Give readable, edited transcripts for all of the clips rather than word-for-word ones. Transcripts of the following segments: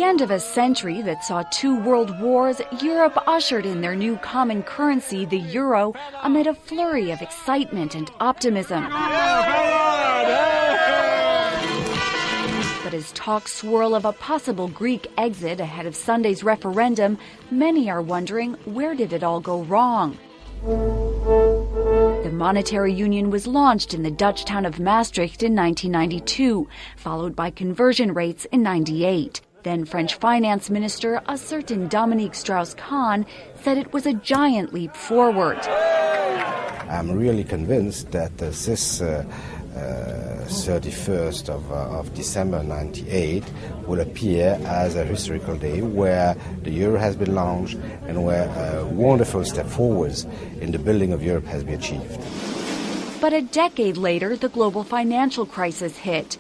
the end of a century that saw 2 world wars, Europe ushered in their new common currency, the euro, amid a flurry of excitement and optimism. But as talks swirl of a possible Greek exit ahead of Sunday's referendum, many are wondering, where did it all go wrong? The monetary union was launched in the Dutch town of Maastricht in 1992, followed by conversion rates in 1998. Then French finance minister, a certain Dominique Strauss-Kahn, said it was a giant leap forward. I'm really convinced that this 31st of December 98 will appear as a historical day where the euro has been launched and where a wonderful step forwards in the building of Europe has been achieved. But a decade later, the global financial crisis hit.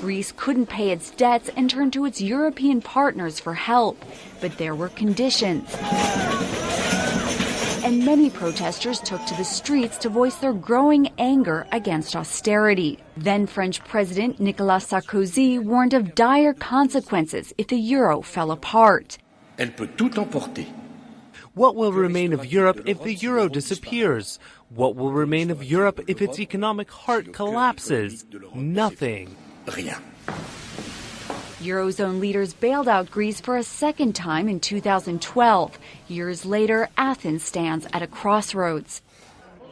Greece couldn't pay its debts and turned to its European partners for help. But there were conditions. And many protesters took to the streets to voice their growing anger against austerity. Then French President Nicolas Sarkozy warned of dire consequences if the euro fell apart. Elle peut tout emporter. What will remain of Europe if the euro disappears? What will remain of Europe if its economic heart collapses? Nothing. Rien. Eurozone leaders bailed out Greece for a second time in 2012. Years later, Athens stands at a crossroads.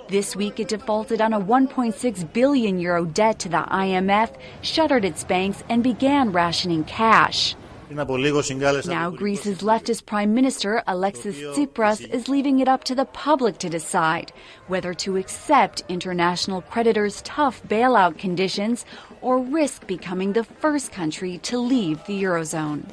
This week, it defaulted on a 1.6 billion euro debt to the IMF, shuttered its banks, and began rationing cash. Now Greece's leftist Prime Minister, Alexis Tsipras, is leaving it up to the public to decide whether to accept international creditors' tough bailout conditions or risk becoming the first country to leave the Eurozone.